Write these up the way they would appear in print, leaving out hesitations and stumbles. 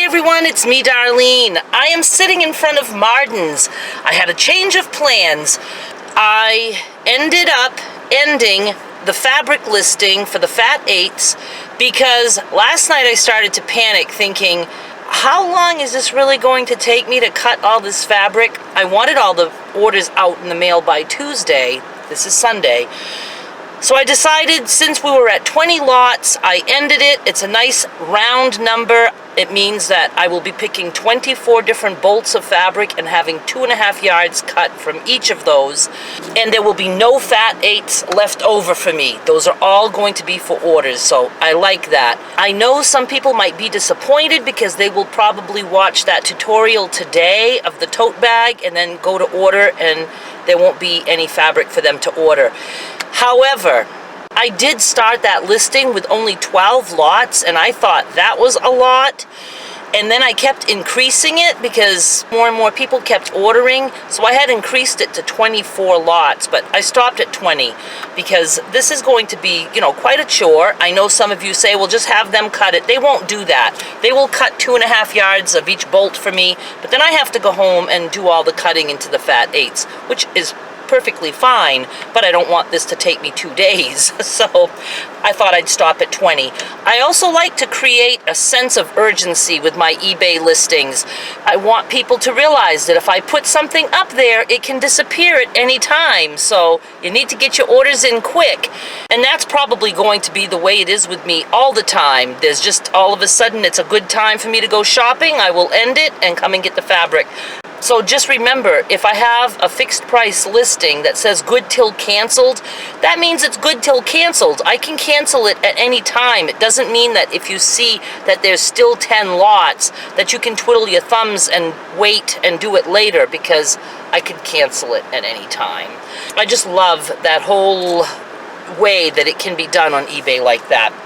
everyone, it's me, Darlene. I am sitting in front of Marden's. I had a change of plans. I ended up ending the fabric listing for the Fat 8s because last night I started to panic thinking, how long is this really going to take me to cut all this fabric? I wanted all the orders out in the mail by Tuesday. This is Sunday. So I decided, since we were at 20 lots, I ended it. It's a nice round number. It means that I will be picking 24 different bolts of fabric and having 2.5 yards cut from each of those. And there will be no Fat 8s left over for me. Those are all going to be for orders, so I like that. I know some people might be disappointed because they will probably watch that tutorial today of the tote bag and then go to order and there won't be any fabric for them to order. However, I did start that listing with only 12 lots, and I thought that was a lot. And then I kept increasing it because more and more people kept ordering. So I had increased it to 24 lots, but I stopped at 20 because this is going to be, quite a chore. I know some of you say, well, just have them cut it. They won't do that. They will cut 2.5 yards of each bolt for me, but then I have to go home and do all the cutting into the Fat 8s, which is perfectly fine, but I don't want this to take me 2 days, so I thought I'd stop at 20. I also like to create a sense of urgency with my eBay listings. I want people to realize that if I put something up there, it can disappear at any time, so you need to get your orders in quick. And that's probably going to be the way it is with me all the time. There's just all of a sudden it's a good time for me to go shopping. I will end it and come and get the fabric. So just remember, if I have a fixed price listing that says good till canceled, that means it's good till canceled. I can cancel it at any time. It doesn't mean that if you see that there's still 10 lots, that you can twiddle your thumbs and wait and do it later, because I could cancel it at any time. I just love that whole way that it can be done on eBay like that.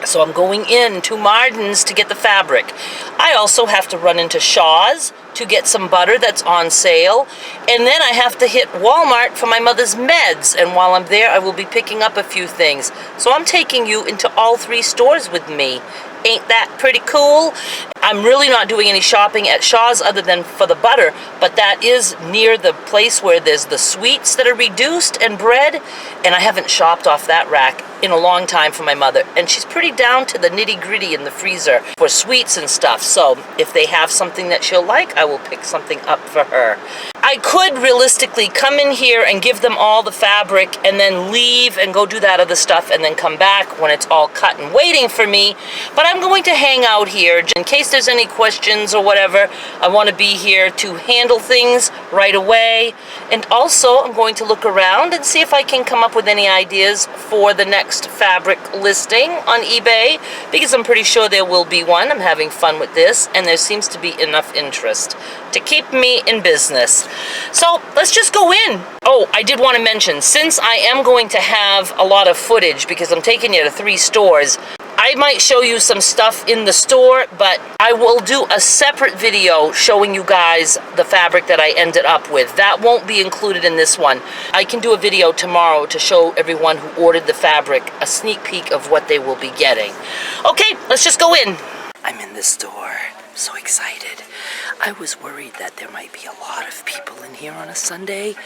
So I'm going in to Marden's to get the fabric. I also have to run into Shaw's to get some butter that's on sale. And then I have to hit Walmart for my mother's meds. And while I'm there, I will be picking up a few things. So I'm taking you into all 3 stores with me. Ain't that pretty cool? I'm really not doing any shopping at Shaw's other than for the butter, but that is near the place where there's the sweets that are reduced and bread, and I haven't shopped off that rack in a long time for my mother, and she's pretty down to the nitty-gritty in the freezer for sweets and stuff, so if they have something that she'll like, I will pick something up for her. I could realistically come in here and give them all the fabric and then leave and go do that other stuff and then come back when it's all cut and waiting for me, but I'm going to hang out here in case there's any questions or whatever. I want to be here to handle things right away, and also I'm going to look around and see if I can come up with any ideas for the next fabric listing on eBay, because I'm pretty sure there will be one. I'm having fun with this and there seems to be enough interest to keep me in business. So let's just go in. Oh, I did want to mention, since I am going to have a lot of footage because I'm taking you to 3 stores, I might show you some stuff in the store, but I will do a separate video showing you guys the fabric that I ended up with. That won't be included in this one. I can do a video tomorrow to show everyone who ordered the fabric a sneak peek of what they will be getting. Okay, let's just go in. I'm in the store. I'm so excited. I was worried that there might be a lot of people in here on a Sunday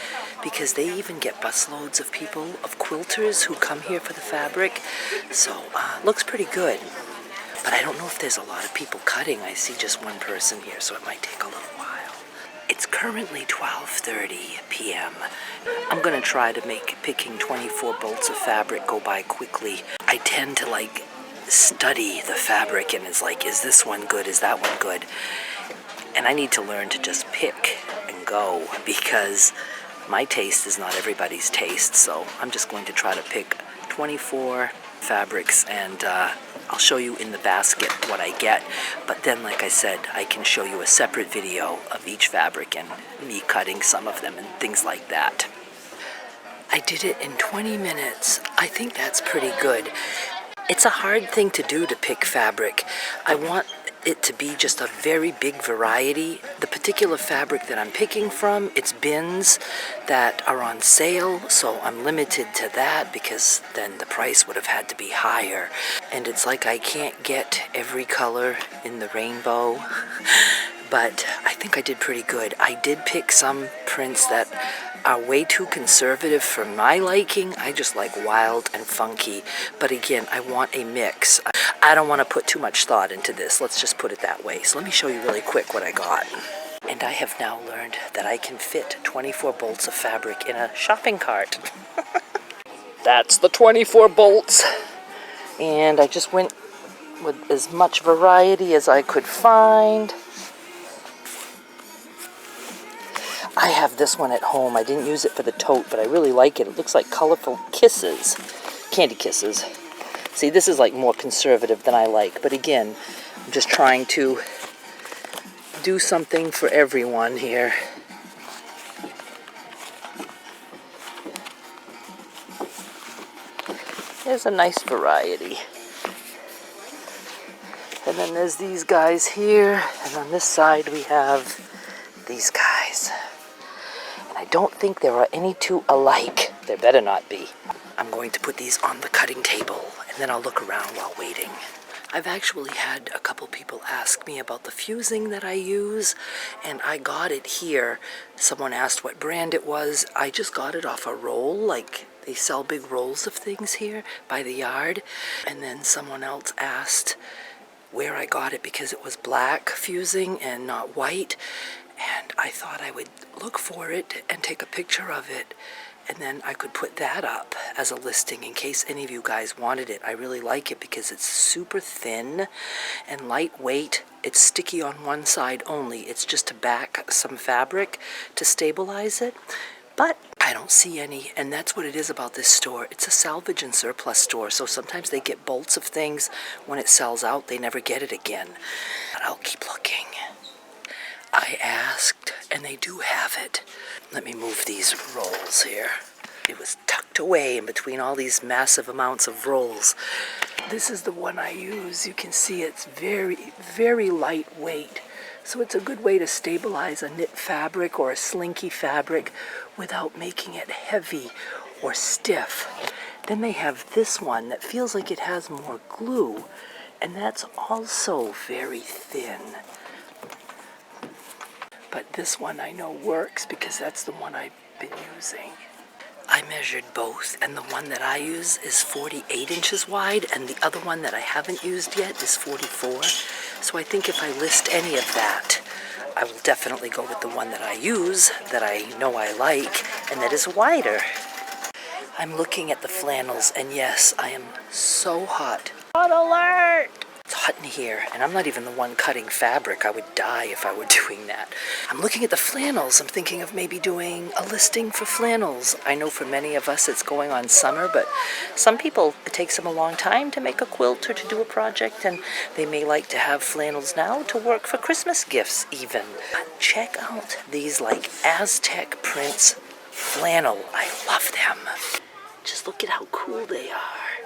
because they even get busloads of people, of quilters who come here for the fabric. So, looks pretty good. But I don't know if there's a lot of people cutting. I see just one person here, so it might take a little while. It's currently 12:30 p.m. I'm going to try to make picking 24 bolts of fabric go by quickly. I tend to, study the fabric and is like, is this one good? Is that one good? And I need to learn to just pick and go because my taste is not everybody's taste. So I'm just going to try to pick 24 fabrics and I'll show you in the basket what I get. But then, like I said, I can show you a separate video of each fabric and me cutting some of them and things like that. I did it in 20 minutes. I think that's pretty good. It's a hard thing to do to pick fabric. I want it to be just a very big variety. The particular fabric that I'm picking from, it's bins that are on sale, so I'm limited to that because then the price would have had to be higher. And it's like I can't get every color in the rainbow, but I think I did pretty good. I did pick some prints that are way too conservative for my liking. I just like wild and funky. But again, I want a mix. I don't want to put too much thought into this. Let's just put it that way. So let me show you really quick what I got. And I have now learned that I can fit 24 bolts of fabric in a shopping cart. That's the 24 bolts. And I just went with as much variety as I could find. I have this one at home. I didn't use it for the tote, but I really like it. It looks like colorful kisses, candy kisses. See, this is like more conservative than I like, but again, I'm just trying to do something for everyone here. There's a nice variety. And then there's these guys here, and on this side we have these guys. I don't think there are any two alike. There better not be. I'm going to put these on the cutting table, and then I'll look around while waiting. I've actually had a couple people ask me about the fusing that I use, and I got it here. Someone asked what brand it was. I just got it off a roll, like they sell big rolls of things here by the yard. And then someone else asked where I got it because it was black fusing and not white. And I thought I would look for it and take a picture of it, and then I could put that up as a listing in case any of you guys wanted it. I really like it because it's super thin and lightweight. It's sticky on one side only. It's just to back some fabric to stabilize it. But I don't see any, and that's what it is about this store. It's a salvage and surplus store, so sometimes they get bolts of things. When it sells out, they never get it again. But I'll keep looking. I asked, and they do have it. Let me move these rolls here. It was tucked away in between all these massive amounts of rolls. This is the one I use. You can see it's very, very lightweight. So it's a good way to stabilize a knit fabric or a slinky fabric without making it heavy or stiff. Then they have this one that feels like it has more glue, and that's also very thin. But this one I know works because that's the one I've been using. I measured both, and the one that I use is 48 inches wide, and the other one that I haven't used yet is 44. So I think if I list any of that, I will definitely go with the one that I use, that I know I like, and that is wider. I'm looking at the flannels, and yes, I am so hot. Hot alert! It's hot in here, and I'm not even the one cutting fabric. I would die if I were doing that. I'm looking at the flannels. I'm thinking of maybe doing a listing for flannels. I know for many of us it's going on summer, but some people, it takes them a long time to make a quilt or to do a project, and they may like to have flannels now to work for Christmas gifts even. But check out these like Aztec prints flannel. I love them. Just look at how cool they are.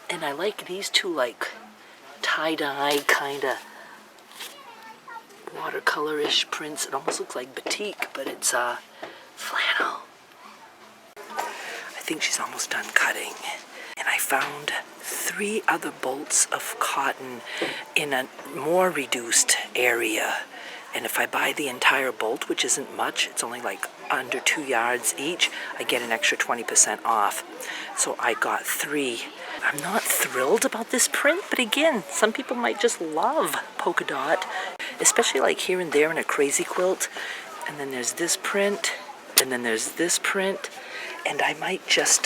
And I like these two like tie-dye kind of watercolor-ish prints. It almost looks like batik, but it's flannel. I think she's almost done cutting. And I found 3 other bolts of cotton in a more reduced area. And if I buy the entire bolt, which isn't much, it's only like under 2 yards each, I get an extra 20% off. So I got 3. I'm not thrilled about this print, but again, some people might just love polka dot, especially like here and there in a crazy quilt. And then there's this print, and then there's this print, and I might just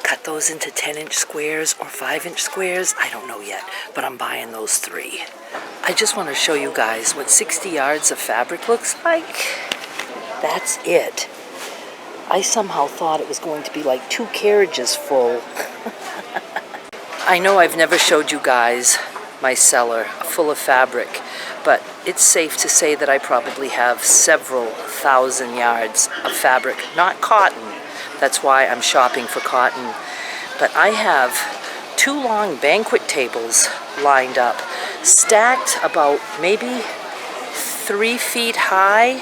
cut those into 10-inch squares or 5-inch squares. I don't know yet, but I'm buying those 3. I just want to show you guys what 60 yards of fabric looks like. That's it. I somehow thought it was going to be like 2 carriages full. I know I've never showed you guys my cellar full of fabric, but it's safe to say that I probably have several thousand yards of fabric, not cotton. That's why I'm shopping for cotton. But I have 2 long banquet tables lined up stacked about maybe 3 feet high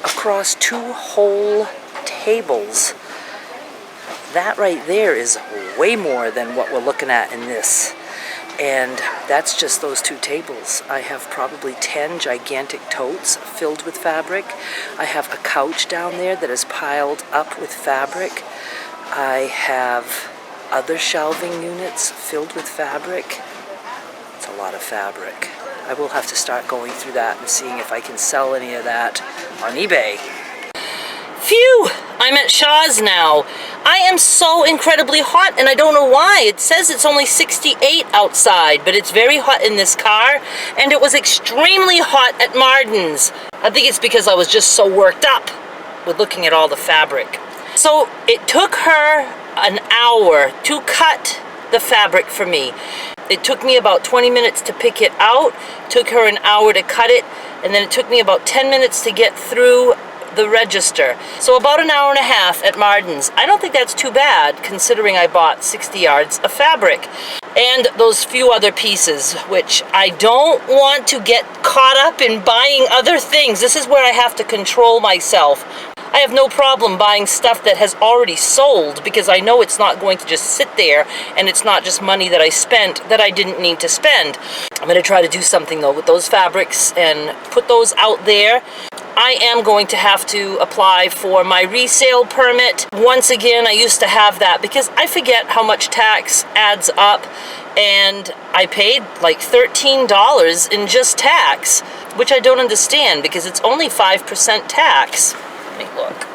across 2 whole tables. That right there is way more than what we're looking at in this. And that's just those 2 tables. I have probably 10 gigantic totes filled with fabric. I have a couch down there that is piled up with fabric. I have other shelving units filled with fabric. It's a lot of fabric. I will have to start going through that and seeing if I can sell any of that on eBay. Phew! I'm at Shaw's now. I am so incredibly hot, and I don't know why. It says it's only 68 outside, but it's very hot in this car, and it was extremely hot at Marden's. I think it's because I was just so worked up with looking at all the fabric. So it took her an hour to cut the fabric for me. It took me about 20 minutes to pick it out, took her an hour to cut it, and then it took me about 10 minutes to get through the register. So about an hour and a half at Marden's. I don't think that's too bad considering I bought 60 yards of fabric and those few other pieces, which I don't want to get caught up in buying other things. This is where I have to control myself. I have no problem buying stuff that has already sold because I know it's not going to just sit there and it's not just money that I spent that I didn't need to spend. I'm going to try to do something though with those fabrics and put those out there. I am going to have to apply for my resale permit. Once again, I used to have that because I forget how much tax adds up, and I paid like $13 in just tax, which I don't understand because it's only 5% tax. Let me look.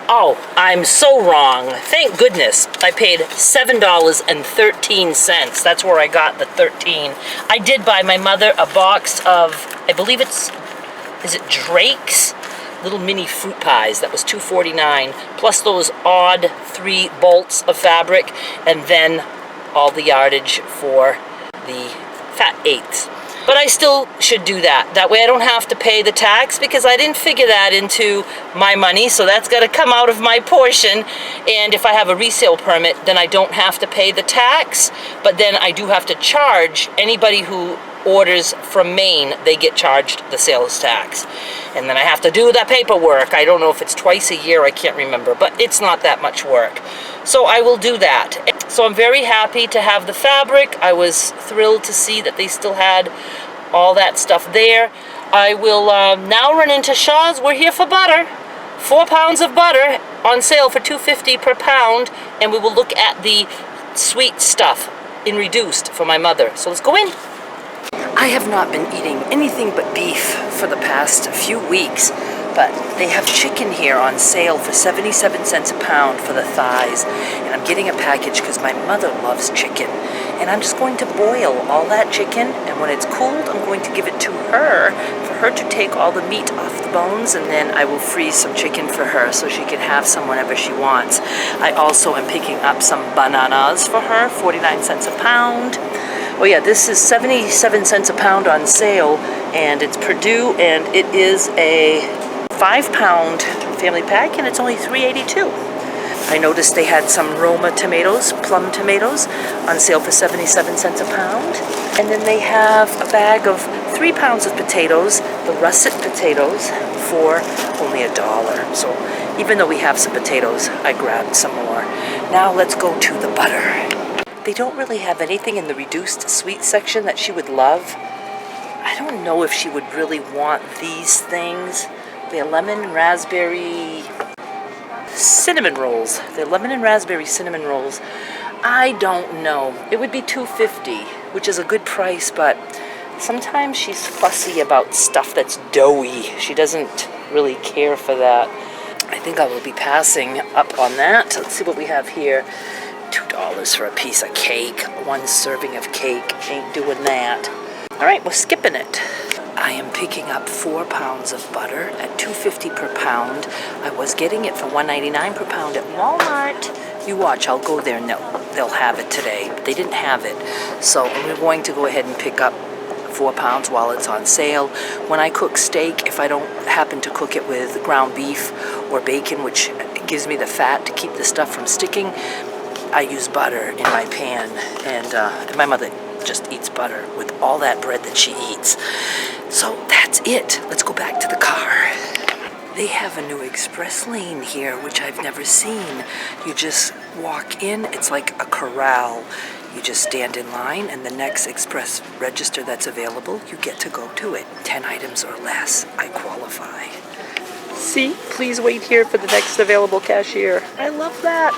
Oh, I'm so wrong. Thank goodness I paid $7.13. That's where I got the 13. I did buy my mother a box of, I believe is it Drake's little mini fruit pies. That was $2.49, plus those odd 3 bolts of fabric, and then all the yardage for the fat 8s. But I still should do that. That way I don't have to pay the tax because I didn't figure that into my money, so that's got to come out of my portion. And if I have a resale permit, then I don't have to pay the tax, but then I do have to charge anybody who orders from Maine. They get charged the sales tax. And then I have to do that paperwork. I don't know if it's twice a year, I can't remember, but it's not that much work. So I will do that. So I'm very happy to have the fabric. I was thrilled to see that they still had all that stuff there. I will now run into Shaw's. We're here for butter. 4 pounds of butter on sale for $2.50 per pound, and we will look at the sweet stuff in reduced for my mother. So let's go in. I have not been eating anything but beef for the past few weeks, but they have chicken here on sale for 77 cents a pound for the thighs, and I'm getting a package because my mother loves chicken, and I'm just going to boil all that chicken, and when it's cooled I'm going to give it to her for her to take all the meat off the bones, and then I will freeze some chicken for her so she can have some whenever she wants. I also am picking up some bananas for her, 49 cents a pound. Oh yeah, this is 77 cents a pound on sale, and it's Purdue, and it is a 5-pound family pack, and it's only $3.82. I noticed they had some Roma tomatoes, plum tomatoes, on sale for 77 cents a pound. And then they have a bag of 3 pounds of potatoes, the russet potatoes, for only $1. So even though we have some potatoes, I grabbed some more. Now let's go to the butter. They don't really have anything in the reduced sweet section that she would love. I don't know if she would really want these things. They're lemon, raspberry, cinnamon rolls. They're lemon and raspberry cinnamon rolls. I don't know. It would be $2.50, which is a good price, but sometimes she's fussy about stuff that's doughy. She doesn't really care for that. I think I will be passing up on that. Let's see what we have here. $2 for a piece of cake. 1 serving of cake. Ain't doing that. All right, we're skipping it. I am picking up 4 pounds of butter at $2.50 per pound. I was getting it for $1.99 per pound at Walmart. You watch, I'll go there and they'll have it today. But they didn't have it. So we're going to go ahead and pick up 4 pounds while it's on sale. When I cook steak, if I don't happen to cook it with ground beef or bacon, which gives me the fat to keep the stuff from sticking, I use butter in my pan, and my mother just eats butter with all that bread that she eats. So that's it. Let's go back to the car. They have a new express lane here, which I've never seen. You just walk in, it's like a corral. You just stand in line, and the next express register that's available, you get to go to it. 10 items or less, I qualify. See, please wait here for the next available cashier. I love that.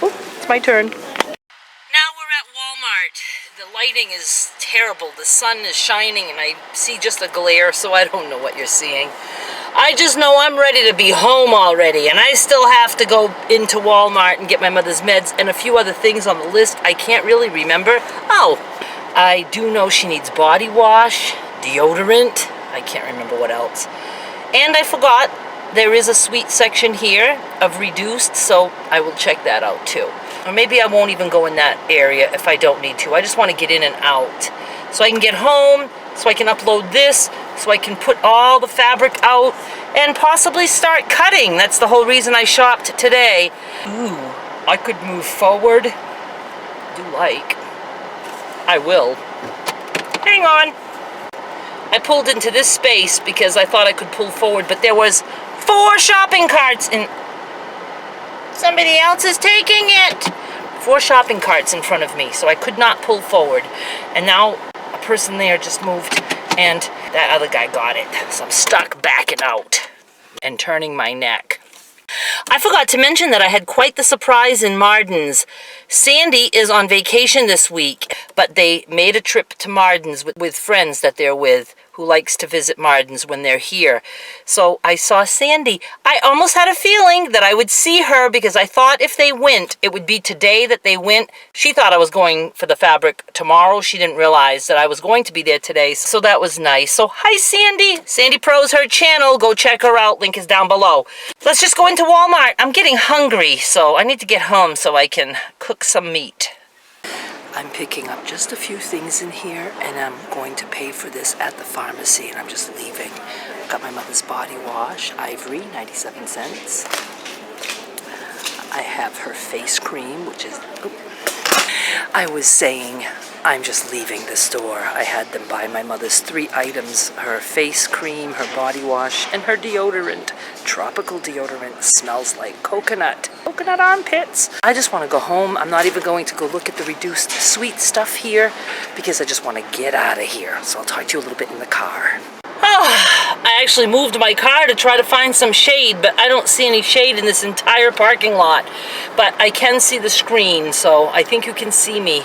Oh, it's my turn. Now we're at Walmart. The lighting is terrible. The sun is shining and I see just a glare, so I don't know what you're seeing. I just know I'm ready to be home already, and I still have to go into Walmart and get my mother's meds and a few other things on the list I can't really remember. Oh, I do know she needs body wash, deodorant, I can't remember what else. And I forgot there is a sweet section here of reduced, so I will check that out too. Or maybe I won't even go in that area if I don't need to. I just want to get in and out so I can get home, so I can upload this, so I can put all the fabric out and possibly start cutting. That's the whole reason I shopped today. Ooh, I could move forward. Do like. I will. Hang on. I pulled into this space because I thought I could pull forward, but there was 4 shopping carts and somebody else is taking it. 4 shopping carts in front of me, so I could not pull forward. And now a person there just moved and that other guy got it. So I'm stuck backing out and turning my neck. I forgot to mention that I had quite the surprise in Marden's. Sandy is on vacation this week, but they made a trip to Marden's with friends that they're with, who likes to visit Marden's when they're here. So I saw Sandy. I almost had a feeling that I would see her because I thought if they went, it would be today that they went. She thought I was going for the fabric tomorrow. She didn't realize that I was going to be there today, so that was nice. So hi, Sandy. Sandy Pro's her channel. Go check her out. Link is down below. Let's just go into Walmart. I'm getting hungry, so I need to get home so I can cook some meat. I'm picking up just a few things in here, and I'm going to pay for this at the pharmacy, and I'm just leaving. I've got my mother's body wash, Ivory, 97 cents. I have her face cream, which is... I was saying I'm just leaving the store. I had them buy my mother's 3 items, her face cream, her body wash, and her deodorant. Tropical deodorant, smells like coconut armpits. I just want to go home. I'm not even going to go look at the reduced sweet stuff here because I just want to get out of here. So I'll talk to you a little bit in the car. Oh, I actually moved my car to try to find some shade, but I don't see any shade in this entire parking lot. But I can see the screen, so I think you can see me.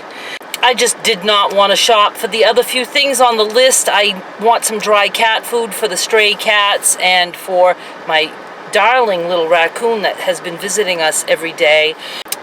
I just did not want to shop for the other few things on the list. I want some dry cat food for the stray cats and for my darling little raccoon that has been visiting us every day.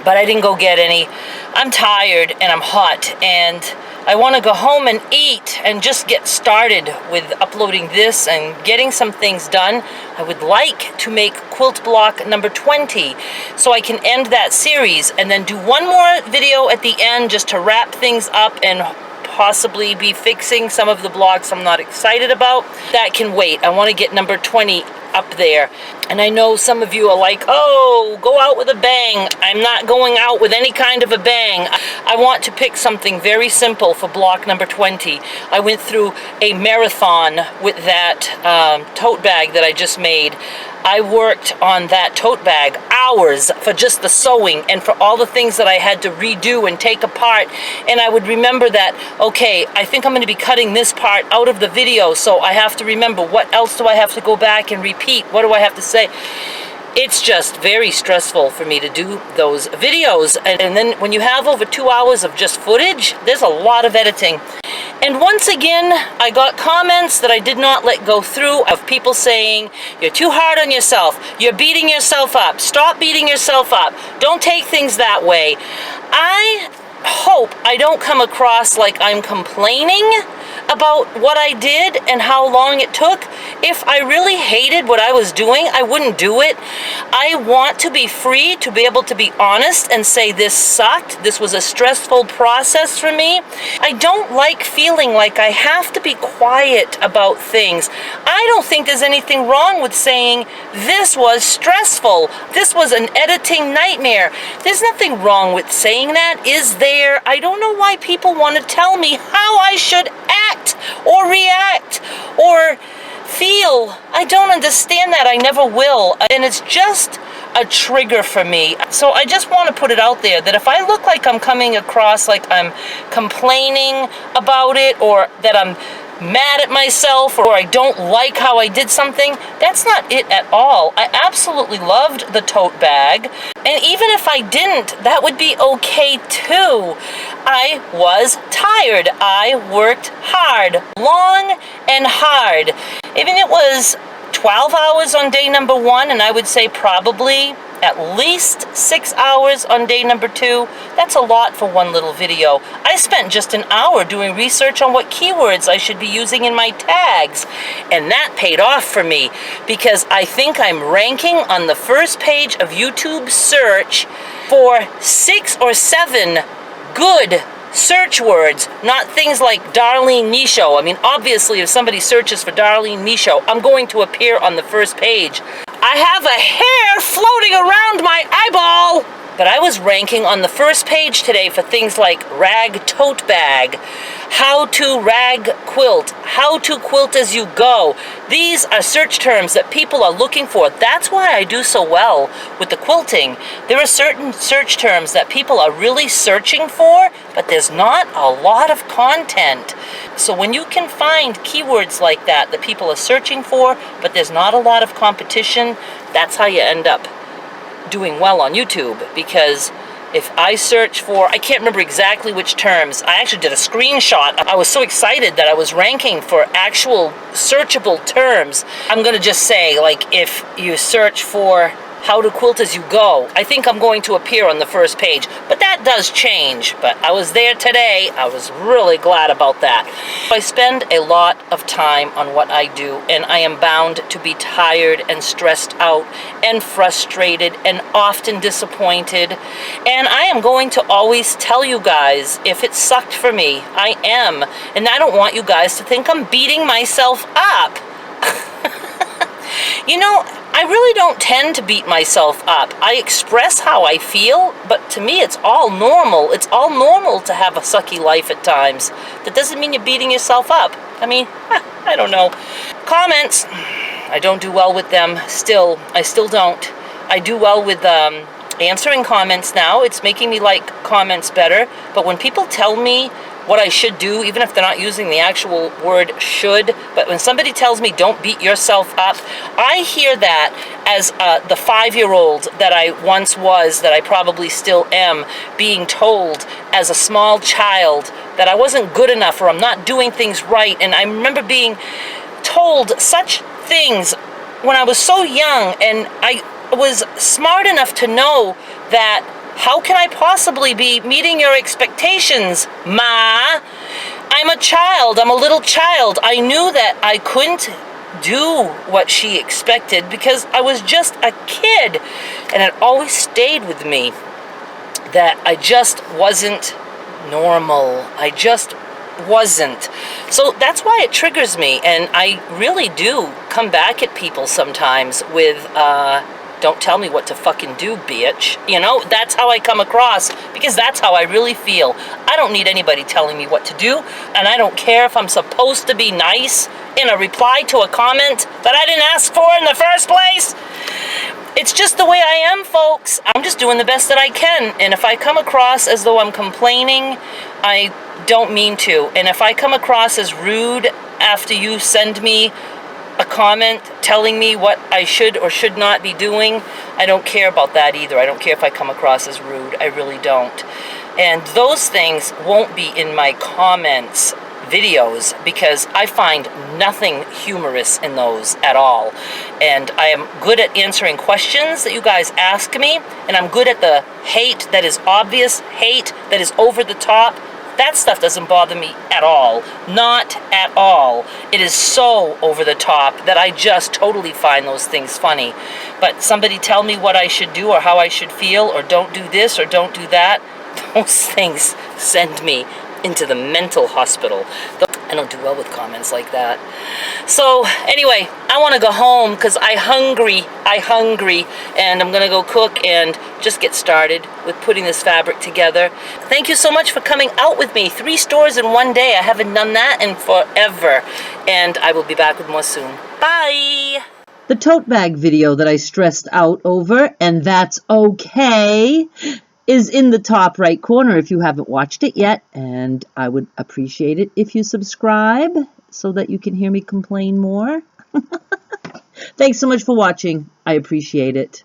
But I didn't go get any. I'm tired and I'm hot and I want to go home and eat and just get started with uploading this and getting some things done. I would like to make quilt block number 20 so I can end that series and then do one more video at the end just to wrap things up and possibly be fixing some of the blocks I'm not excited about. That can wait. I want to get number 20 up there. And I know some of you are like, oh, go out with a bang. I'm not going out with any kind of a bang. I want to pick something very simple for block number 20. I went through a marathon with that tote bag that I just made. I worked on that tote bag hours for just the sewing and for all the things that I had to redo and take apart. And I would remember that, okay, I think I'm going to be cutting this part out of the video, so I have to remember what else do I have to go back and repeat? What do I have to say? It's just very stressful for me to do those videos. And then when you have over 2 hours of just footage, there's a lot of editing. And once again, I got comments that I did not let go through of people saying, you're too hard on yourself. You're beating yourself up. Stop beating yourself up. Don't take things that way. I hope I don't come across like I'm complaining about what I did and how long it took. If I really hated what I was doing, I wouldn't do it. I want to be free to be able to be honest and say this sucked. This was a stressful process for me. I don't like feeling like I have to be quiet about things. I don't think there's anything wrong with saying this was stressful. This was an editing nightmare. There's nothing wrong with saying that, is there? I don't know why people want to tell me how I should act or react or feel. I don't understand that. I never will. And it's just a trigger for me. So I just want to put it out there that if I look like I'm coming across like I'm complaining about it, or that I'm mad at myself, or I don't like how I did something, that's not it at all. I absolutely loved the tote bag, and even if I didn't, that would be okay too. I was tired. I worked hard, long and hard. Even it was 12 hours on day number 1, and I would say probably at least 6 hours on day number 2. That's a lot for one little video. I spent just an hour doing research on what keywords I should be using in my tags, and that paid off for me because I think I'm ranking on the first page of YouTube search for 6 or 7 good search words, not things like Darlene Michaud. I mean, obviously, if somebody searches for Darlene Michaud, I'm going to appear on the first page. I have a hair floating around my eyeball! But I was ranking on the first page today for things like rag tote bag, how to rag quilt, how to quilt as you go. These are search terms that people are looking for. That's why I do so well with the quilting. There are certain search terms that people are really searching for, but there's not a lot of content. So when you can find keywords like that that people are searching for, but there's not a lot of competition, that's how you end up doing well on YouTube. Because if I search for, I can't remember exactly which terms, I actually did a screenshot. I was so excited that I was ranking for actual searchable terms. I'm gonna just say, like, if you search for how to quilt as you go, I think I'm going to appear on the first page, but that does change. But I was there today. I was really glad about that. I spend a lot of time on what I do, and I am bound to be tired and stressed out and frustrated and often disappointed, and I am going to always tell you guys if it sucked for me. I am, and I don't want you guys to think I'm beating myself up. You know, I really don't tend to beat myself up. I express how I feel, but to me it's all normal. It's all normal to have a sucky life at times. That doesn't mean you're beating yourself up. I mean, I don't know. Comments, I don't do well with them still. I still don't. I do well with answering comments now. It's making me like comments better. But when people tell me what I should do, even if they're not using the actual word should, but when somebody tells me don't beat yourself up, I hear that as the 5-year-old that I once was, that I probably still am, being told as a small child that I wasn't good enough or I'm not doing things right. And I remember being told such things when I was so young, and I was smart enough to know that how can I possibly be meeting your expectations, Ma? I'm a child. I'm a little child. I knew that I couldn't do what she expected because I was just a kid. And it always stayed with me that I just wasn't normal. I just wasn't. So that's why it triggers me. And I really do come back at people sometimes with, don't tell me what to fucking do, bitch. You know, that's how I come across, because that's how I really feel. I don't need anybody telling me what to do, and I don't care if I'm supposed to be nice in a reply to a comment that I didn't ask for in the first place. It's just the way I am, folks. I'm just doing the best that I can, and if I come across as though I'm complaining, I don't mean to. And if I come across as rude after you send me a comment telling me what I should or should not be doing, I don't care about that either. I don't care if I come across as rude. I really don't. And those things won't be in my comments videos because I find nothing humorous in those at all. And I am good at answering questions that you guys ask me, and I'm good at the hate that is obvious, hate that is over the top. That stuff doesn't bother me at all. Not at all. It is so over the top that I just totally find those things funny. But somebody tell me what I should do or how I should feel or don't do this or don't do that. Those things send me into the mental hospital. I don't do well with comments like that. So anyway, I want to go home because I hungry, and I'm gonna go cook and just get started with putting this fabric together. Thank you so much for coming out with me. 3 stores in one day. I haven't done that in forever, and I will be back with more soon. Bye. The tote bag video that I stressed out over, and that's okay, is in the top right corner if you haven't watched it yet, and I would appreciate it if you subscribe so that you can hear me complain more. Thanks so much for watching. I appreciate it.